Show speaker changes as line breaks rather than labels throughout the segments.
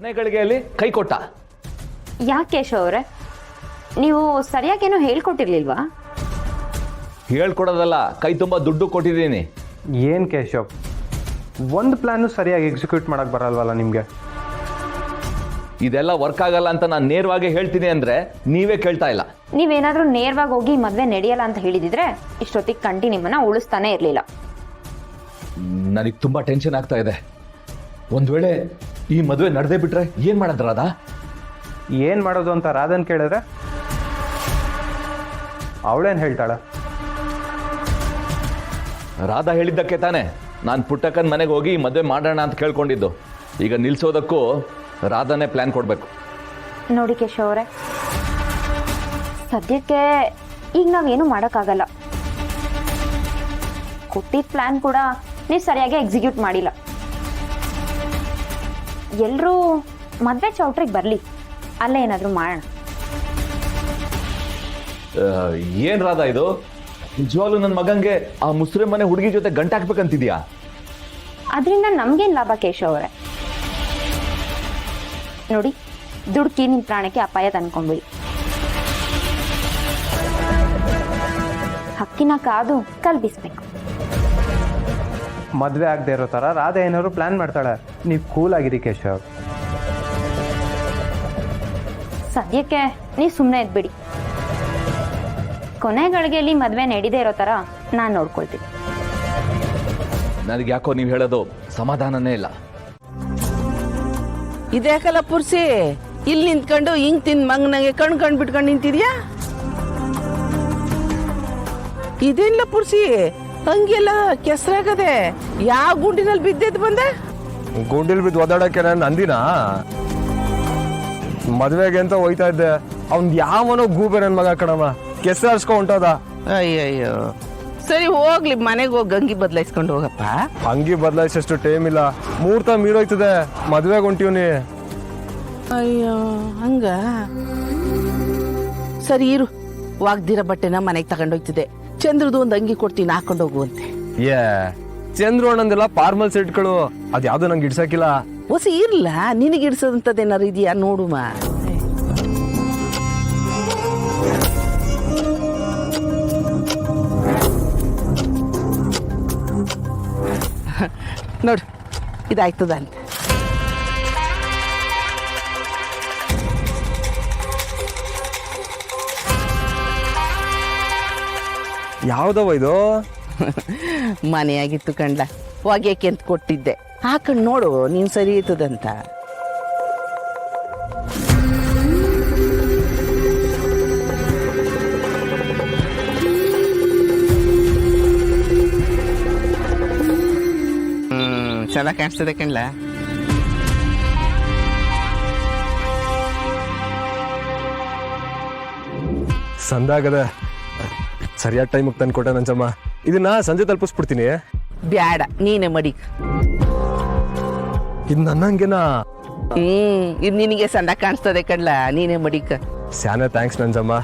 ಕೊನೆಗಳಿಗೆಯಲ್ಲಿ ಕೈ ಕೊಟ್ಟ.
ಯಾಕೆ ಕೇಶವ್ ಅವರೇ, ನೀವು ಸರಿಯಾಗೇನೋ ಹೇಳ್ಕೊಟ್ಟಿರ್ಲಿಲ್ವಾ?
ಹೇಳ್ಕೊಡೋದಲ್ಲ, ಕೈ ತುಂಬ ದುಡ್ಡು ಕೊಟ್ಟಿದ್ದೀನಿ.
ಏನು ಕೇಶವ್, ಒಂದು ಪ್ಲ್ಯಾನು ಸರಿಯಾಗಿ ಎಕ್ಸಿಕ್ಯೂಟ್ ಮಾಡೋಕ್ಕೆ ಬರಲ್ವಲ್ಲ ನಿಮಗೆ?
ಇದೆಲ್ಲ ವರ್ಕ್ ಆಗಲ್ಲ ಅಂತ ನಾನು ನೇರವಾಗಿ ಹೇಳ್ತೀನಿ ಅಂದರೆ ನೀವೇ ಕೇಳ್ತಾ ಇಲ್ಲ.
ನೀವೇನಾದರೂ ನೇರವಾಗಿ ಹೋಗಿ ಮದುವೆ ನಡೆಯಲ್ಲ ಅಂತ ಹೇಳಿದಿದ್ರೆ ಇಷ್ಟೊತ್ತಿಗೆ ಕಂಟಿ ನಿಮ್ಮನ್ನ ಉಳಿಸ್ತಾನೆ ಇರಲಿಲ್ಲ.
ನನಗೆ ತುಂಬ ಟೆನ್ಷನ್ ಆಗ್ತಾ ಇದೆ. ಒಂದು ವೇಳೆ ಈ ಮದುವೆ ನಡೆದೇ ಬಿಟ್ರೆ ಏನು ಮಾಡೋದು ರಾಧಾ?
ಏನು ಮಾಡೋದು ಅಂತ ರಾಧನ್ ಕೇಳಿದ್ರೆ ಅವಳೇನು ಹೇಳ್ತಾಳೆ?
ರಾಧಾ ಹೇಳಿದ್ದಕ್ಕೆ ತಾನೇ ನಾನು ಪುಟ್ಟಕ್ಕನ ಮನೆಗೆ ಹೋಗಿ ಮದುವೆ ಮಾಡೋಣ ಅಂತ ಕೇಳ್ಕೊಂಡಿದ್ದು. ಈಗ ನಿಲ್ಲಿಸೋದಕ್ಕೂ ರಾಧಾನೇ ಪ್ಲ್ಯಾನ್ ಕೊಡಬೇಕು.
ನೋಡಿ ಕೇಶವ್ ಅವರೇ, ಸದ್ಯಕ್ಕೆ ಈಗ ನಾವೇನು ಮಾಡೋಕ್ಕಾಗಲ್ಲ. ಕೊಟ್ಟಿದ್ದ ಪ್ಲ್ಯಾನ್ ಕೂಡ ನೀವು ಸರಿಯಾಗಿ ಎಕ್ಸಿಕ್ಯೂಟ್ ಮಾಡಿಲ್ಲ. ಎಲ್ಲರೂ ಮದುವೆ ಚೌಟ್ರಿಗೆ ಬರಲಿ, ಅಲ್ಲೇ ಏನಾದರೂ ಮಾಡೋಣ.
ಏನು ರಾಧಾ ಇದು? ನಿಜವಾಗ್ಲೂ ನನ್ನ ಮಗಂಗೆ ಆ ಮುಸ್ಲಿಂ ಮನೆ ಹುಡುಗಿ ಜೊತೆ ಗಂಟಾಕ್ಬೇಕಂತಿದ್ಯಾ?
ಅದರಿಂದ ನಮ್ಗೇನು ಲಾಭ ಕೇಶವ್ ಅವರೇ? ನೋಡಿ, ದುಡ್ಕಿ ನಿಮ್ಮ ಪ್ರಾಣಕ್ಕೆ ಅಪಾಯ ತಂದ್ಕೊಂಡ್ಬಿಡಿ. ಹಕ್ಕಿನ ಕಾದು ಕಲ್ಬಿಸ್ಬೇಕು.
ಮದುವೆ ಆಗದೆ ಇರೋ ಥರ ರಾಧಾ ಏನಾದ್ರು ಪ್ಲ್ಯಾನ್ ಮಾಡ್ತಾಳೆ. ನೀವು ಕೂಲ್ ಆಗಿರಿ ಕೇಶವ್.
ಸದ್ಯಕ್ಕೆ ನೀವು ಸುಮ್ಮನೆ ಇದ್ಬಿಡಿ. ಕೊನೆಗಳಿಗೆಯಲ್ಲಿ ಮದುವೆ ನಡೀದೇ ಇರೋ ಥರ ನಾನು ನೋಡ್ಕೊಳ್ತೀನಿ.
ನನಗೆ ಯಾಕೋ ನೀವು ಹೇಳೋದು ಸಮಾಧಾನನೇ ಇಲ್ಲ.
ಇದ್ಯಾಕಲ್ಲ ಪುರ್ಸಿ ಇಲ್ಲಿ ನಿಂತ್ಕೊಂಡು ಹಿಂಗ್ ತಿಂದ್ ಮಂಗನಾಗೆ ಕಣ್ ಬಿಟ್ಕೊಂಡು ನಿಂತಿದ್ಯಾ? ಇದೇನಿಲ್ಲ ಪುರ್ಸಿ, ಹಂಗೆಲ್ಲ ಕೆಸರಾಗದೆ ಯಾವ ಗುಂಡಿನಲ್ಲಿ ಬಿದ್ದೆದ್ದು ಬಂದೆ?
ಗುಂಡಿಲ್ ಬಿದ್ದು ಒದಾಡಕ್ಕೆ ನಾನು ಅಂದಿನ ಮದ್ವೆಗೆ ಅಂತ ಹೋಯ್ತಾ ಇದ್ದೆ. ಅವ್ನ್ ಯಾವನೋ ಗೂಬೆ ನನ್ ಮಗ ಕಣಮ್ಮ, ಕೆಸರಾಡ್ಸ್ಕೊ ಹೊಂಟೋದ.
ಅಯ್ಯಯ್ಯೋ, ಸರಿ ಹೋಗ್ಲಿ, ಮನೆಗೆ ಹೋಗಿ ಅಂಗಿ ಬದಲಾಯಿಸ್ಕೊಂಡು ಹೋಗಪ್ಪ.
ಅಂಗಿ ಬದಲಾಯಿಸಷ್ಟು ಟೈಮ್ ಇಲ್ಲ, ಮುಹೂರ್ತ ಮೀರೋಯ್ತದೆ, ಮದ್ವೆಗೆ ಹೊಂಟಿವ್ನಿ.
ಅಯ್ಯೋ ಹಂಗ, ಸರಿ ಇರು, ವಾಗ್ದಿರ ಬಟ್ಟೆನ ಮನೆಗೆ ತಗೊಂಡೋಗ್ತಿದೆ. ಚಂದ್ರದು ಒಂದು ಅಂಗಿ ಕೊಡ್ತೀನಿ, ಹಾಕೊಂಡು ಹೋಗುವಂತೆ.
ಚಂದ್ರು ಅಣ್ಣಂದೆಲ್ಲ ಫಾರ್ಮಲ್ ಸೆಟ್ಗಳು, ಅದ್ಯಾವ್ದು ನಂಗೆ ಇಡ್ಸಕ್ಕಿಲ್ಲ.
ಹೊಸ ಇರ್ಲ, ನಿನಗೆ ಇಡ್ಸೋದಂಥದ್ದೇನಾರು ಇದೆಯಾ ನೋಡುಮ. ನೋಡು, ಇದಾಯ್ತದ ಅಂತ.
ಯಾವ್ದವ ಇದು?
ಮನೆಯಾಗಿತ್ತು ಕಂಡ, ಹೊಗೆಕ್ಕೆ ಅಂತ ಕೊಟ್ಟಿದ್ದೆ, ಹಾಕೊಂಡು ನೋಡು ನೀನ್ ಸರಿ ಇರ್ತದಂತ. ಚೆನ್ನಾಗಿ ಕಾಣಿಸ್ತದೆ ಕಣ್ಲ.
ಸಂದಾಗದ ಸರಿಯಾದ ಟೈಮಿಗೆ ತಂದು ಕೊಟ್ಟೆ ನಂಚಮ್ಮ. ಇದನ್ನ ಸಂಜೆ ತಲುಪಿಸ್ಬಿಡ್ತೀನಿ.
ಬ್ಯಾಡ, ನೀನೆ ಮಡಿ.
ಇದು ನನ್ನಂಗೆನಾ?
ಇದು ನಿನಗೆ ಸಣ್ಣ ಕಾಣಿಸ್ತದೆ ಕಣ್ಲ, ನೀನೆ ಮಡಿಕ.
ಸ್ಯಾನೆ ಥ್ಯಾಂಕ್ಸ್ ನಂಜಮ್ಮ.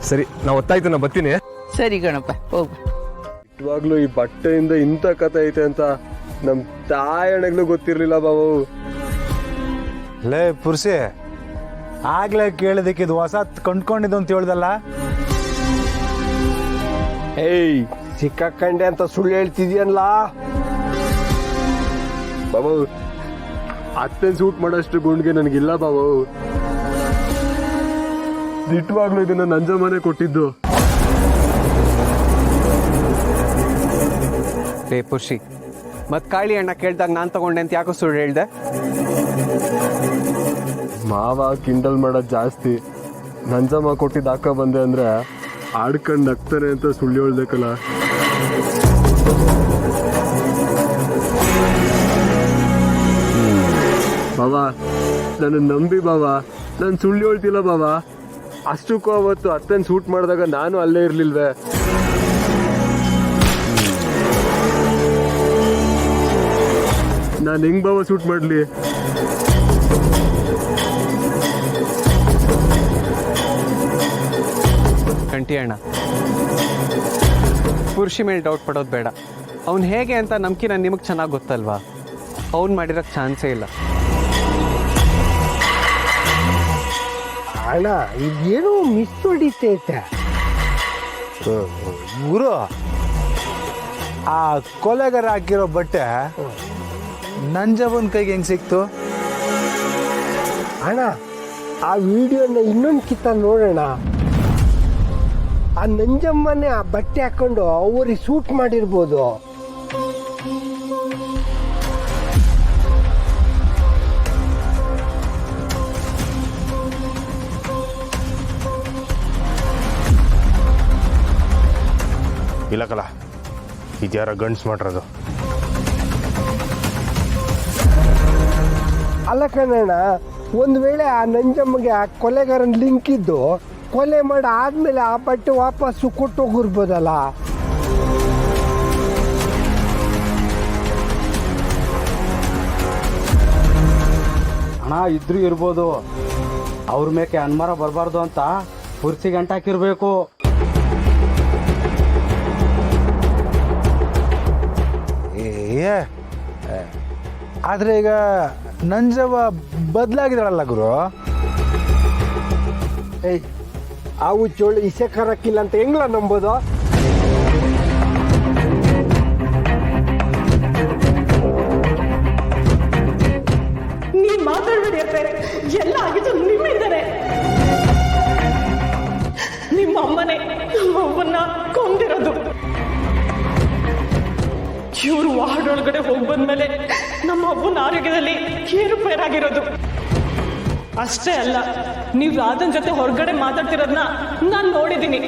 ಸರಿ, ನಾ ಒತ್ತಾಯ್ತು, ನಾ ಬರ್ತೀನಿ.
ಸರಿ ಗಣಪ, ಹೋಗು.
ಇವಾಗ್ಲೂ ಈ ಬಟ್ಟೆಯಿಂದ ಇಂಥ ಕಥೆ ಐತೆ ಅಂತ ನಮ್ ತಾಯಣಗ್ಲೂ ಗೊತ್ತಿರ್ಲಿಲ್ಲ ಬಾಬು.
ಲೇ ಪುರ್ಸಿ, ಆಗ್ಲೇ ಕೇಳಿದಕ್ಕೆ ಇದು ಹೊಸ ಕೊಂಡ್ಕೊಂಡಿದ್ದು ಅಂತ ಹೇಳ್ದಲ್ಲ?
ಏಯ್, ಸಿಕ್ಕಂಡೆ ಅಂತ ಸುಳ್ಳು ಹೇಳ್ತಿದ್ಯಲ್ಲ ಬಾಬು. ಅತ್ತೇನ್ ಸೂಟ್ ಮಾಡೋಷ್ಟು ಗುಂಡ್ಗೆ ನನಗಿಲ್ಲ ಬಾಬು. ದಿಟ್ಟವಾಗ್ಲೂ ಇದನ್ನ ನಂಜಮ್ಮನೆ ಕೊಟ್ಟಿದ್ದು.
ಲೇ ಪುರ್ಷಿ, ಮತ್ ಕಾಳಿ ಅಣ್ಣ ಕೇಳ್ದಾಗ ನಾನು ತಗೊಂಡೆ ಅಂತ ಯಾಕೋ ಸುಳ್ಳು ಹೇಳ್ದೆ?
ಮಾವ ಕಿಂಡಲ್ ಮಾಡೋದು ಜಾಸ್ತಿ. ನಂಜಮ್ಮ ಕೊಟ್ಟಿದ್ದು ಹಾಕ ಬಂದೆ ಅಂದ್ರೆ ಆಡ್ಕೊಂಡು ನಗ್ತಾನೆ ಅಂತ ಸುಳ್ಳು ಹೇಳ್ಬೇಕಲ್ಲ. ಬಾಬಾ, ನನ್ನ ನಂಬಿ ಬಾಬಾ, ನಾನು ಸುಳ್ಳು ಹೇಳ್ತಿಲ್ಲ ಬಾಬಾ. ಅಷ್ಟಕ್ಕೂ ಅವತ್ತು ಅತ್ತನ್ ಸೂಟ್ ಮಾಡಿದಾಗ ನಾನು ಅಲ್ಲೇ ಇರ್ಲಿಲ್ವೇ? ನಾನು ಹೆಂಗ್ ಬಾಬಾ ಸೂಟ್ ಮಾಡ್ಲಿ?
ಕಂಟಿ ಅಣ್ಣ, ಪುರುಷಿ ಮೇಲೆ ಡೌಟ್ ಪಡೋದು ಬೇಡ. ಅವ್ನು ಹೇಗೆ ಅಂತ ನಂಬಿಕೆ ನಿಮಗೆ ಚೆನ್ನಾಗಿ ಗೊತ್ತಲ್ವಾ? ಅವ್ನು ಮಾಡಿರೋಕ್ಕೆ ಚಾನ್ಸೇ ಇಲ್ಲ.
ಅಣ್ಣ ಇದೇನೋ ಮಿಸ್ ಹೊಡಿತೈತೆ.
ಗುರು ಆ ಕೊಲೆಗಾರ ಹಾಕಿರೋ ಬಟ್ಟೆ ನಂಜವನ್ ಕೈಗೆ ಹೆಂಗ್ ಸಿಕ್ತು?
ಅಣ್ಣ ಆ ವಿಡಿಯೋನ ಇನ್ನೊಂದು ಕಿತ್ತ ನೋಡೋಣ. ಆ ನಂಜಮ್ಮನೇ ಆ ಬಟ್ಟೆ ಹಾಕೊಂಡು ಅವ್ರಿಗೆ ಶೂಟ್ ಮಾಡಿರ್ಬೋದು.
ಇಲ್ಲಕಲ್ಲ ಇದ್ಯಾರ ಗಂಡ್ಸ್ ಮಾಡಿರೋದು.
ಅಲ್ಲ ಕಣಣ್ಣ, ಒಂದು ವೇಳೆ ಆ ನಂಜಮ್ಮಗೆ ಆ ಕೊಲೆಗಾರನ ಲಿಂಕ್ ಇದ್ದು ಕೊಲೆ ಮಾಡಿ ಆದ್ಮೇಲೆ ಆ ಬಟ್ಟೆ ವಾಪಸ್ಸು ಕೊಟ್ಟು ಹೋಗಿರ್ಬೋದಲ್ಲ.
ಹಣ ಇದ್ರೂ ಇರ್ಬೋದು. ಅವ್ರ ಮೇಕೆ ಅನ್ಮಾರ ಬರಬಾರ್ದು ಅಂತ ಪುರ್ಸಿ ಗಂಟಾಕಿರ್ಬೇಕು.
ಏ ಆದ್ರೆ ಈಗ ನಂಜವ ಬದಲಾಗಿದ್ದಾಳಲ್ಲ ಗುರು.
ಏಯ್ ಅವು ಚೋಳು ಇಸೆ ಕರಕ್ಕಿಲ್ಲ ಅಂತ ಹೆಂಗ್ಲ ನಂಬೋದು?
ನೀನ್ ಮಾತಾಡ್ಬೇಡಿ ಅತ್ತೆ, ಎಲ್ಲ ಆಗಿದ್ದು ನಿಮ್ಮಿಂದನೇ. ನಿಮ್ಮ ಅಮ್ಮನೇ ನಮ್ಮವ್ವನ್ನ ಕೊಂದಿರೋದು. ಇವರು ವಾರ್ಡೊಳಗಡೆ ಹೋಗಿ ಬಂದ್ಮೇಲೆ ನಮ್ಮ ಅಪ್ಪನ ಆರೋಗ್ಯದಲ್ಲಿ ಏರುಪೇರಾಗಿರೋದು. ಅಷ್ಟೇ ಅಲ್ಲ, ನೀವು ರಾಧನ್ ಜೊತೆ ಹೊರಗಡೆ ಮಾತಾಡ್ತಿರೋದನ್ನ ನಾನು ನೋಡಿದ್ದೀನಿ.